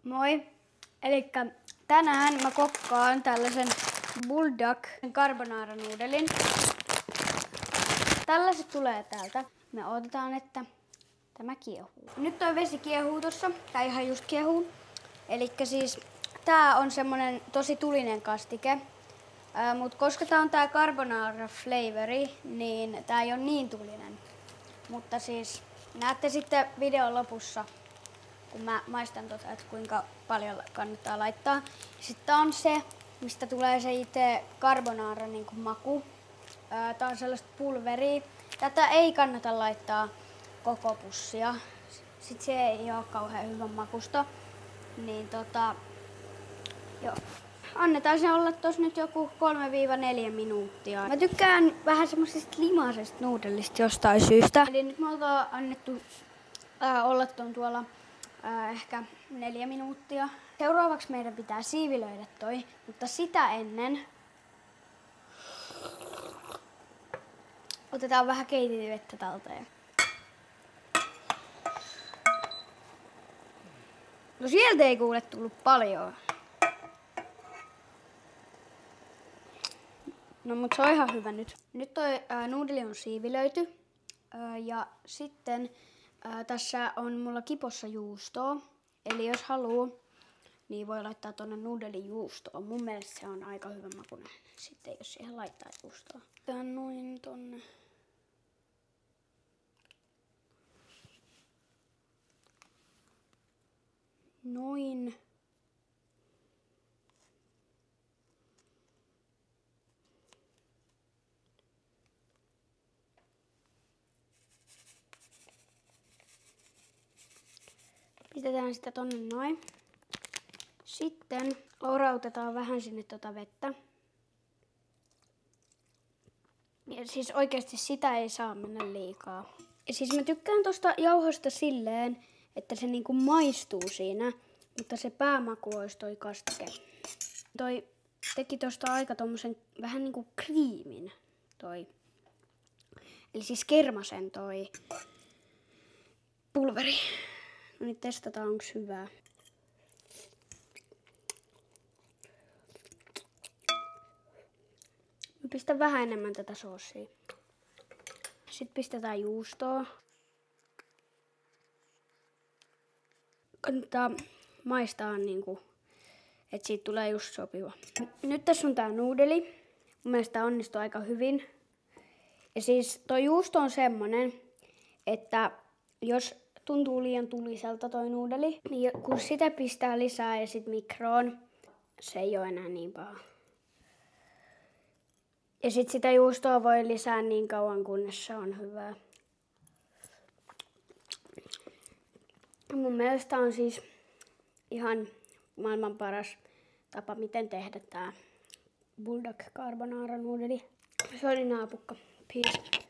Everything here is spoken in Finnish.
Moi! Elikkä tänään mä kokkaan tällaisen bulldog carbonara nuudelin. Tällaiset tulee täältä. Me odotetaan, että tämä kiehuu. Nyt toi vesi kiehuu tossa. Tää ihan just kiehuu. Elikkä siis tää on semmonen tosi tulinen kastike. Mut koska tää on tää carbonara flavori, niin tää ei oo niin tulinen. Mutta siis näette sitten videon lopussa, kun mä maistan että kuinka paljon kannattaa laittaa. Sitten tää on se, mistä tulee se itse carbonara maku. Tää on sellaista pulveria. Tätä ei kannata laittaa koko pussia. Sitten se ei oo kauhean hyvän makusta. Niin joo. Annetaan se olla tossa nyt joku 3-4 minuuttia. Mä tykkään vähän semmosesta limaisesta nuudelista jostain syystä. Eli nyt me ollaan annettu olla tuolla ehkä 4 minuuttia. Seuraavaksi meidän pitää siivilöidä toi, mutta sitä ennen otetaan vähän keitinvettä talteen. No sieltä ei kuule tullut paljon. No mut se on ihan hyvä nyt. Nyt toi nuudeli on siivilöity. Ja sitten tässä on mulla kipossa juustoa. Eli jos haluu, niin voi laittaa tonne nuudelin juustoa. Mun mielestä se on aika hyvä makuinen. Sitten jos siihen laittaa juustoa. Tää noin tonne. Noin. Pistetään sitä tonne noin. Sitten lorautetaan vähän sinne vettä. Ja siis oikeasti sitä ei saa mennä liikaa. Ja siis mä tykkään tosta jauhosta silleen, että se niinku maistuu siinä, mutta se päämaku olisi toi kastike. Toi teki tosta aika tommosen vähän niinku kriimin toi. Eli siis kermasen toi pulveri. No niin, testataan, onko hyvää. Mä pistän vähän enemmän tätä soosia. Sitten pistetään juustoa. Kannattaa maistaa että siitä tulee just sopiva. Nyt tässä on tää nuudeli. Mun mielestä tää onnistuu aika hyvin. Ja siis toi juusto on semmonen, että jos tuntuu liian tuliselta toi nuudeli, niin kun sitä pistää lisää ja sit mikroon, se ei oo enää niin paha. Ja sit sitä juustoa voi lisää niin kauan, kunnes se on hyvää. Mun mielestä on siis ihan maailman paras tapa, miten tehdä tää bulldog carbonara nuudeli. Se oli naapukka. Peace.